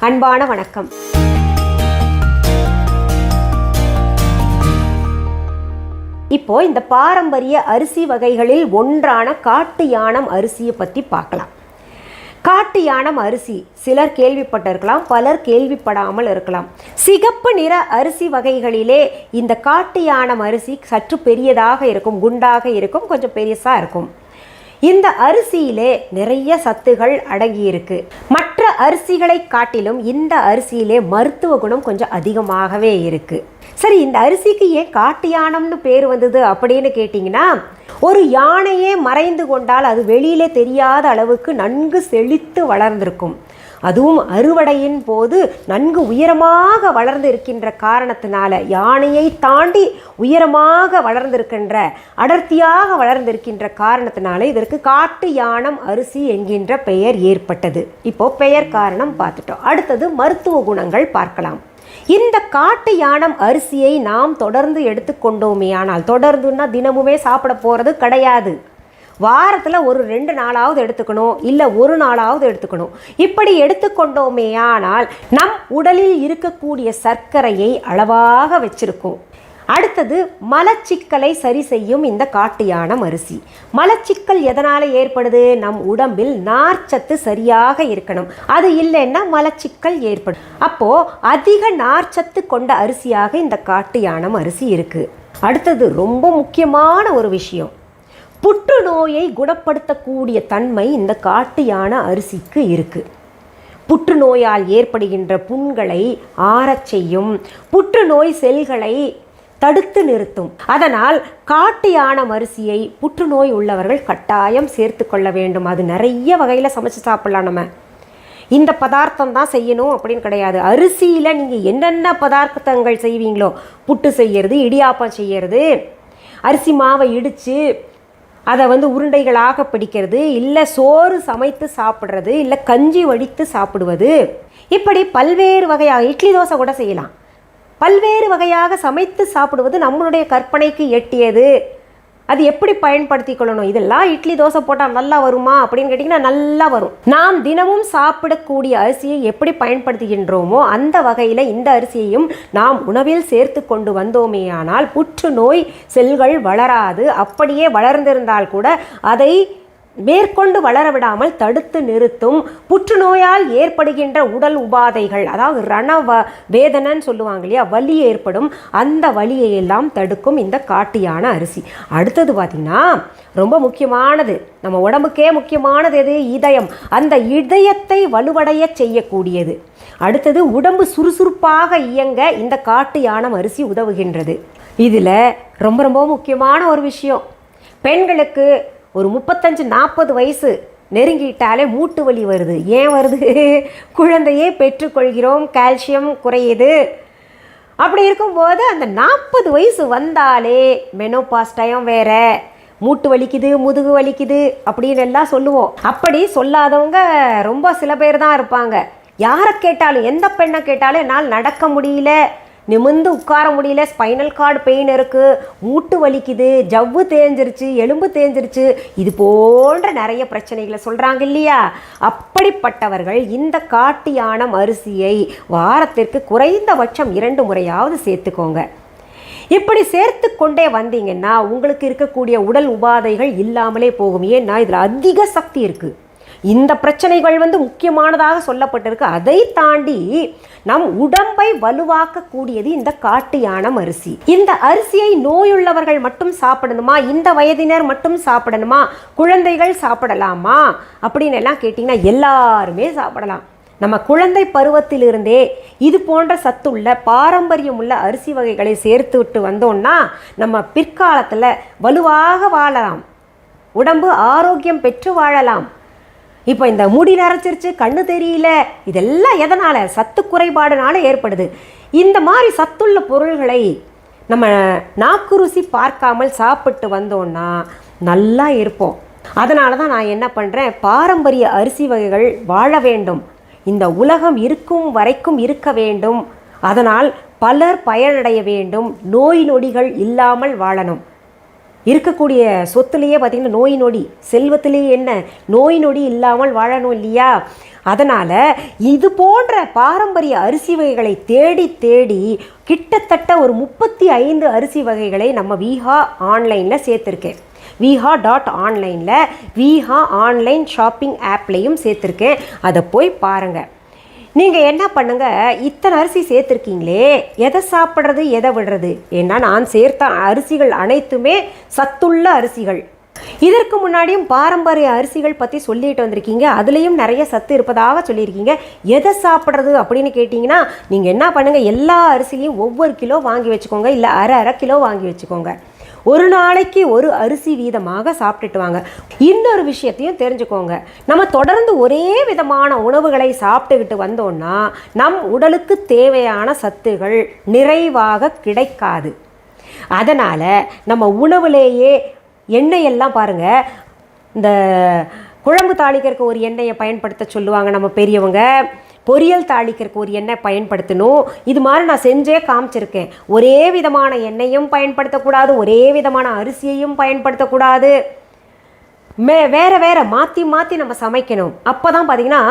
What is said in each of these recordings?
அன்பான வணக்கம். இப்போ இந்த பாரம்பரிய அரிசி வகைகளில் ஒன்றான காட்டு யானம் அரிசியை பற்றி பார்க்கலாம். காட்டு யானம் அரிசி சிலர் கேள்விப்பட்டிருக்கலாம், பலர் கேள்விப்படாமல் இருக்கலாம். சிகப்பு நிற அரிசி வகைகளிலே இந்த காட்டு யானம் அரிசி சற்று பெரியதாக இருக்கும், குண்டாக இருக்கும், கொஞ்சம் பெருசாக இருக்கும். இந்த அரிசியிலே நிறைய சத்துகள் அடங்கியிருக்கு. மற்ற அரிசிகளை காட்டிலும் இந்த அரிசியிலே மருத்துவ குணம் கொஞ்சம் அதிகமாகவே இருக்கு. சரி, இந்த அரிசிக்கு ஏன் காட்டு யானம்னு பேர் வந்தது அப்படின்னு கேட்டிங்கன்னா, ஒரு யானையே மறைந்து கொண்டால் அது வெளியிலே தெரியாத அளவுக்கு நன்கு செழித்து வளர்ந்திருக்கும். அதுவும் அறுவடையின் போது நன்கு உயரமாக வளர்ந்து இருக்கின்ற காரணத்தினால, யானையை தாண்டி உயரமாக வளர்ந்திருக்கின்ற, அடர்த்தியாக வளர்ந்திருக்கின்ற காரணத்தினால இதற்கு காட்டு யானம் அரிசி என்கின்ற பெயர் ஏற்பட்டது. இப்போ பெயர் காரணம் பார்த்துட்டோம். அடுத்தது மருத்துவ குணங்கள் பார்க்கலாம். இந்த காட்டு யானம் அரிசியை நாம் தொடர்ந்து எடுத்துக்கொண்டோமே ஆனால், தொடர்ந்துன்னா தினமுமே சாப்பிட போகிறது கிடையாது. வாரத்தில் ஒரு 2 நாளாவது எடுத்துக்கணும், இல்லை ஒரு நாளாவது எடுத்துக்கணும். இப்படி எடுத்துக்கொண்டோமே ஆனால் நம் உடலில் இருக்கக்கூடிய சர்க்கரையை அளவாக வச்சிருக்கும். அடுத்தது மலச்சிக்கலை சரி செய்யும் இந்த காட்டு யானம் அரிசி. மலச்சிக்கல் எதனால் ஏற்படுது? நம் உடம்பில் நார்ச்சத்து சரியாக இருக்கணும், அது இல்லைன்னா மலச்சிக்கல் ஏற்படும். அப்போது அதிக நார்ச்சத்து கொண்ட அரிசியாக இந்த காட்டு யானம் அரிசி இருக்குது. அடுத்தது ரொம்ப முக்கியமான ஒரு விஷயம், புற்றுநோயை குணப்படுத்தக்கூடிய தன்மை இந்த காட்டு யானை அரிசிக்கு இருக்குது. புற்றுநோயால் ஏற்படுகின்ற புண்களை ஆறச் செய்யும், புற்றுநோய் செல்களை தடுத்து நிறுத்தும். அதனால் காட்டு யானம் அரிசியை புற்றுநோய் உள்ளவர்கள் கட்டாயம் சேர்த்து கொள்ள வேண்டும். அது நிறைய வகையில் சமைச்சு சாப்பிடலாம். நம்ம இந்த பதார்த்தம் தான் செய்யணும் அப்படின்னு கிடையாது. அரிசியில் நீங்கள் என்னென்ன பதார்த்தங்கள் செய்வீங்களோ, புட்டு செய்கிறது, இடியாப்பம் செய்கிறது, அரிசி மாவை இடித்து அதை உருண்டைகளாக பிடிக்கிறது, இல்லை சோறு சமைத்து சாப்பிட்றது, இல்லை கஞ்சி வடித்து சாப்பிடுவது, இப்படி பல்வேறு வகையாக இட்லி தோசை கூட செய்யலாம். பல்வேறு வகையாக சமைத்து சாப்பிடுவது நம்மளுடைய கற்பனைக்கு எட்டியது. அது எப்படி பயன்படுத்தி கொள்ளணும்? இதெல்லாம் இட்லி தோசை போட்டால் நல்லா வருமா அப்படின்னு கேட்டிங்கன்னா நல்லா வரும். நாம் தினமும் சாப்பிடக்கூடிய அரிசியை எப்படி பயன்படுத்துகின்றோமோ அந்த வகையில் இந்த அரிசியையும் நாம் உணவில் சேர்த்து கொண்டு வந்தோமே ஆனால் புற்றுநோய் செல்கள் வளராது. அப்படியே வளர்ந்திருந்தால் கூட அதை மேற்கொண்டு வளர விடாமல் தடுத்து நிறுத்தும். புற்றுநோயால் ஏற்படுகின்ற உடல் உபாதைகள், அதாவது வேதனைன்னு சொல்லுவாங்க இல்லையா, வலி ஏற்படும், அந்த வலியை எல்லாம் தடுக்கும் இந்த காட்டு யானை அரிசி. அடுத்தது பார்த்திங்கன்னா ரொம்ப முக்கியமானது, நம்ம உடம்புக்கே முக்கியமானது எது? இதயம். அந்த இதயத்தை வலுவடைய செய்யக்கூடியது. அடுத்தது உடம்பு சுறுசுறுப்பாக இயங்க இந்த காட்டு யானம் அரிசி உதவுகின்றது. இதில் ரொம்ப ரொம்ப முக்கியமான ஒரு விஷயம், பெண்களுக்கு ஒரு 35-40 வயசு நெருங்கிட்டாலே மூட்டு வலி வருது. ஏன் வருது? குழந்தையே பெற்றுக்கொள்கிறோம், கால்சியம் குறையுது. அப்படி இருக்கும்போது அந்த 40 வயசு வந்தாலே மெனோபாஸ் டைம் வேற, மூட்டு வலிக்குது, முதுகு வலிக்குது அப்படின்னு எல்லாம் சொல்லுவோம். அப்படி சொல்லாதவங்க ரொம்ப சில பேர் தான் இருப்பாங்க. யாரை கேட்டாலும், எந்த பெண்ணை கேட்டாலும் என்னால் நடக்க முடியல, நிமிர்ந்து உட்கார முடியல, ஸ்பைனல் கார்டு பெயின் இருக்குது, மூட்டு வலிக்குது, ஜவ்வு தேஞ்சிருச்சு, எலும்பு தேஞ்சிருச்சு, இது போன்ற நிறைய பிரச்சனைகளை சொல்கிறாங்க இல்லையா? அப்படிப்பட்டவர்கள் இந்த காட்டு யானம் அரிசியை வாரத்திற்கு குறைந்தபட்சம் 2 முறையாவது சேர்த்துக்கோங்க. இப்படி சேர்த்து கொண்டே வந்தீங்கன்னா உங்களுக்கு இருக்கக்கூடிய உடல் உபாதைகள் இல்லாமலே போகும். ஏன்னா இதில் அதிக சக்தி இருக்குது. இந்த பிரச்சனைகள் முக்கியமானதாக சொல்லப்பட்டிருக்கு. அதை தாண்டி நம் உடம்பை வலுவாக்கக்கூடியது இந்த காட்டு யானம் அரிசி. இந்த அரிசியை நோயுள்ளவர்கள் மட்டும் சாப்பிடணுமா, இந்த வயதினர் மட்டும் சாப்பிடணுமா, குழந்தைகள் சாப்பிடலாமா அப்படின்னு எல்லாம் கேட்டிங்கன்னா எல்லாருமே சாப்பிடலாம். நம்ம குழந்தை பருவத்திலிருந்தே இது போன்ற சத்துள்ள பாரம்பரியம் உள்ள அரிசி வகைகளை சேர்த்து விட்டு வந்தோம்னா நம்ம பிற்காலத்தில் வலுவாக வாழலாம், உடம்பு ஆரோக்கியம் பெற்று வாழலாம். இப்போ இந்த முடி நரைச்சிருச்சு, கண்ணு தெரியல, இதெல்லாம் எதனால்? சத்து குறைபாடுனால ஏற்படுது. இந்த மாதிரி சத்துள்ள பொருள்களை நம்ம நாக்கு ருசி பார்க்காமல் சாப்பிட்டு வந்தோன்னா நல்லா இருப்போம். அதனால தான் நான் என்ன பண்ணுறேன், பாரம்பரிய அரிசி வகைகள் வாழ வேண்டும், இந்த உலகம் இருக்கும் வரைக்கும் இருக்க வேண்டும், அதனால் பலர் பயனடைய வேண்டும், நோய் நொடிகள் இல்லாமல் வாழணும். இருக்கக்கூடிய சொத்துலேயே பார்த்திங்கன்னா நோய் நொடி, செல்வத்திலேயே என்ன நோய் நொடி இல்லாமல் வாழணும் இல்லையா? அதனால் இது போன்ற பாரம்பரிய அரிசி வகைகளை தேடி தேடி கிட்டத்தட்ட ஒரு 35 அரிசி வகைகளை நம்ம விஹா ஆன்லைனில் சேர்த்துருக்கேன். viha.onlineல விஹா ஆன்லைன் ஷாப்பிங் ஆப்லேயும் சேர்த்துருக்கேன். அதை போய் பாருங்கள். நீங்கள் என்ன பண்ணுங்கள், இத்தனை அரிசி சேர்த்துருக்கீங்களே, எதை சாப்பிட்றது எதை விடுறது? ஏன்னா நான் சேர்த்த அரிசிகள் அனைத்துமே சத்துள்ள அரிசிகள். இதற்கு முன்னாடியும் பாரம்பரிய அரிசிகள் பற்றி சொல்லிட்டு வந்திருக்கீங்க, அதுலேயும் நிறைய சத்து இருப்பதாக சொல்லியிருக்கீங்க. எதை சாப்பிட்றது அப்படின்னு கேட்டிங்கன்னா நீங்கள் என்ன பண்ணுங்கள், எல்லா அரிசிலையும் ஒவ்வொரு கிலோ வாங்கி வச்சுக்கோங்க, இல்லை அரை கிலோ வாங்கி வச்சுக்கோங்க. ஒரு நாளைக்கு ஒரு அரிசி வீதமாக சாப்பிட்டுட்டு வாங்க. இன்னொரு விஷயத்தையும் தெரிஞ்சுக்கோங்க, நம்ம தொடர்ந்து ஒரே விதமான உணவுகளை சாப்பிட்டுக்கிட்டு வந்தோம்னா நம் உடலுக்கு தேவையான சத்துகள் நிறைவாக கிடைக்காது. அதனால் நம்ம உணவுலேயே எண்ணெயெல்லாம் பாருங்கள், இந்த குழம்பு தாளிக்கிறதுக்கு ஒரு எண்ணெயை பயன்படுத்த சொல்லுவாங்க நம்ம பெரியவங்க, பொரியல் தாளிக்கிறதுக்கு ஒரு எண்ணெய் பயன்படுத்தணும். இது மாதிரி நான் செஞ்சே காமிச்சிருக்கேன். ஒரே விதமான எண்ணெயும் பயன்படுத்தக்கூடாது, ஒரே விதமான அரிசியையும் பயன்படுத்தக்கூடாது, வேறு வேறு மாற்றி மாற்றி நம்ம சமைக்கணும். அப்போ தான் பார்த்திங்கன்னா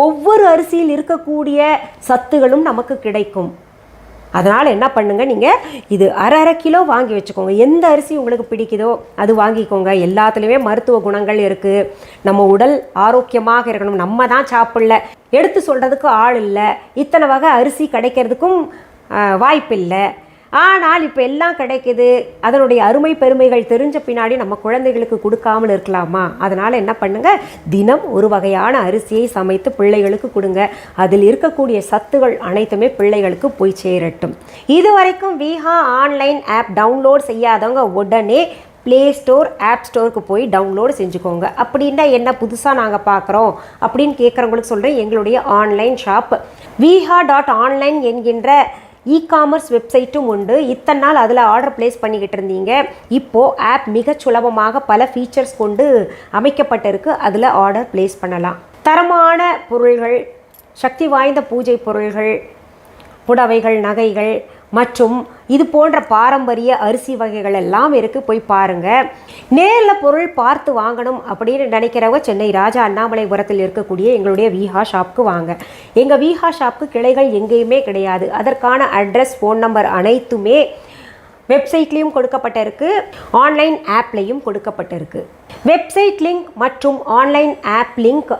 ஒவ்வொரு அரிசியில் இருக்கக்கூடிய சத்துகளும் நமக்கு கிடைக்கும். அதனால் என்ன பண்ணுங்கள், நீங்கள் இது அரை கிலோ வாங்கி வச்சுக்கோங்க. எந்த அரிசி உங்களுக்கு பிடிக்குதோ அது வாங்கிக்கோங்க. எல்லாத்துலேயுமே மருத்துவ குணங்கள் இருக்குது. நம்ம உடல் ஆரோக்கியமாக இருக்கணும். நம்ம தான் சாப்பிடல, எடுத்து சொல்கிறதுக்கு ஆள் இல்லை, இத்தனை வகை அரிசி கிடைக்கிறதுக்கும் வாய்ப்பில்லை. ஆனால் இப்போ எல்லாம் கிடைக்குது. அதனுடைய அருமை பெருமைகள் தெரிஞ்ச பின்னாடி நம்ம குழந்தைகளுக்கு கொடுக்காமல் இருக்கலாமா? அதனால் என்ன பண்ணுங்கள், தினம் ஒரு வகையான அரிசியை சமைத்து பிள்ளைகளுக்கு கொடுங்க. அதில் இருக்கக்கூடிய சத்துகள் அனைத்துமே பிள்ளைகளுக்கு போய் சேரட்டும். இதுவரைக்கும் விஹா ஆன்லைன் ஆப் டவுன்லோட் செய்யாதவங்க உடனே ப்ளே ஸ்டோர், ஆப் ஸ்டோருக்கு போய் டவுன்லோடு செஞ்சுக்கோங்க. அப்படின்னா என்ன புதுசாக நாங்கள் பார்க்குறோம் அப்படின்னு கேட்குறவங்களுக்கு சொல்கிறேன், எங்களுடைய ஆன்லைன் ஷாப் viha.online என்கின்ற இ-காமர்ஸ் வெப்சைட்டும் உண்டு. இத்தனை நாள் அதில் ஆர்டர் ப்ளேஸ் பண்ணிக்கிட்டு இருந்தீங்க. இப்போது ஆப் மிக சுலபமாக பல ஃபீச்சர்ஸ் கொண்டு அமைக்கப்பட்டிருக்கு. அதில் ஆர்டர் ப்ளேஸ் பண்ணலாம். தரமான பொருள்கள், சக்தி வாய்ந்த பூஜை பொருள்கள், புடவைகள், நகைகள் மற்றும் இது போன்ற பாரம்பரிய அரிசி வகைகள் எல்லாம் இருக்குது. போய் பாருங்கள். நேரில் பொருள் பார்த்து வாங்கணும் அப்படின்னு நினைக்கிறவங்க சென்னை ராஜா அண்ணாமலைபுரத்தில் இருக்கக்கூடிய எங்களுடைய விஹா ஷாப்புக்கு வாங்க. எங்கள் விஹா ஷாப்புக்கு கிளைகள் எங்கேயுமே கிடையாது. அதற்கான அட்ரஸ், ஃபோன் நம்பர் அனைத்துமே வெப்சைட்லேயும் கொடுக்கப்பட்டிருக்கு, ஆன்லைன் ஆப்லேயும் கொடுக்கப்பட்டிருக்கு. வெப்சைட் லிங்க் மற்றும் ஆன்லைன் ஆப் லிங்க்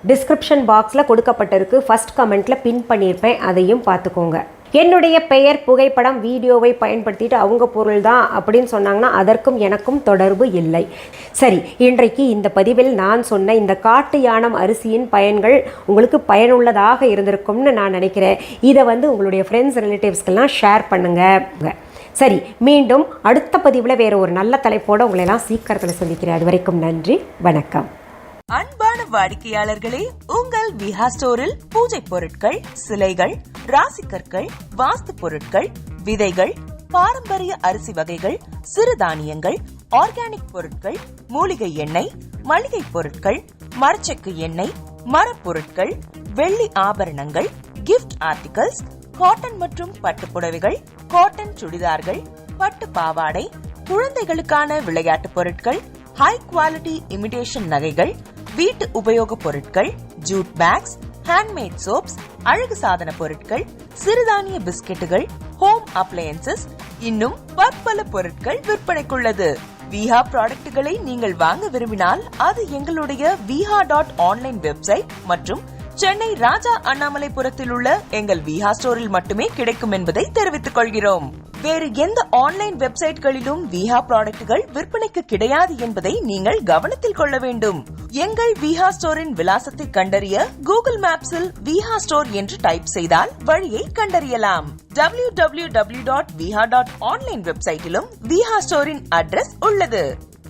டிஸ்கிரிப்ஷன் பாக்ஸில் கொடுக்கப்பட்டிருக்கு. ஃபஸ்ட் கமெண்ட்டில் பின் பண்ணியிருப்பேன், அதையும் பார்த்துக்கோங்க. என்னுடைய பெயர், புகைப்படம், வீடியோவை பயன்படுத்திட்டு அவங்க பொருள் தான் அப்படின்னு சொன்னாங்கன்னா அதற்கும் எனக்கும் தொடர்பு இல்லை. சரி, இன்றைக்கு இந்த பதிவில் நான் சொன்ன இந்த காட்டு யானம் அரிசியின் பயன்கள் உங்களுக்கு பயனுள்ளதாக இருந்திருக்கும்னு நான் நினைக்கிறேன். இதை உங்களுடைய ஃப்ரெண்ட்ஸ், ரிலேட்டிவ்ஸ்க்கெல்லாம் ஷேர் பண்ணுங்கள். சரி, மீண்டும் அடுத்த பதிவில் வேறு ஒரு நல்ல தலைப்போடு உங்களெல்லாம் சீக்கிரத்தில் சந்திக்கிறேன். அது வரைக்கும் நன்றி, வணக்கம். அன்பான வாடிக்கையாளர்களே, உங்கள் விஹா ஸ்டோரில் பூஜை பொருட்கள், சிலைகள், ராசிக்கற்கள், வாஸ்து பொருட்கள், விதைகள், பாரம்பரிய அரிசி வகைகள், சிறுதானியங்கள், ஆர்கானிக் பொருட்கள், மூலிகை எண்ணெய், மளிகை பொருட்கள், மரச்செக்கு எண்ணெய், மரப்பொருட்கள், வெள்ளி ஆபரணங்கள், கிஃப்ட் ஆர்டிகல்ஸ், காட்டன் மற்றும் பட்டு புடவைகள், காட்டன் சுடிதார்கள், பட்டு பாவாடை, குழந்தைகளுக்கான விளையாட்டு பொருட்கள், ஹை குவாலிட்டி இமிடேஷன் நகைகள், வீட்டு உபயோக பொருட்கள், ஜூட் பேக்ஸ், ஹேண்ட்மேட் சோப்ஸ், அழகு சாதன பொருட்கள், சிறுதானிய பிஸ்கெட்டுகள், ஹோம் அப்ளையன்சஸ், இன்னும் பற்பல பொருட்கள் விற்பனைக்குள்ளது. விஹா ப்ராடக்ட்களை நீங்கள் வாங்க விரும்பினால் அது எங்களுடைய viha.online வெப்சைட் மற்றும் சென்னை ராஜா அண்ணாமலைபுரத்தில் உள்ள எங்கள் விஹா ஸ்டோரில் மட்டுமே கிடைக்கும் என்பதை தெரிவித்துக் கொள்கிறோம். வேறு எந்த ஆன்லைன் வெப்சைட்களிலும் விஹா ப்ராடக்ட்கள் விற்பனைக்கு கிடையாது என்பதை நீங்கள் கவனத்தில் கொள்ள வேண்டும். எங்கள் விஹா ஸ்டோரின் விலாசத்தை கண்டறிய கூகுள் மேப்ஸில் விஹா ஸ்டோர் என்று டைப் செய்தால் வழியை கண்டறியலாம். www.viha.online வெப்சைட்டிலும் விஹா ஸ்டோரின் அட்ரஸ் உள்ளது.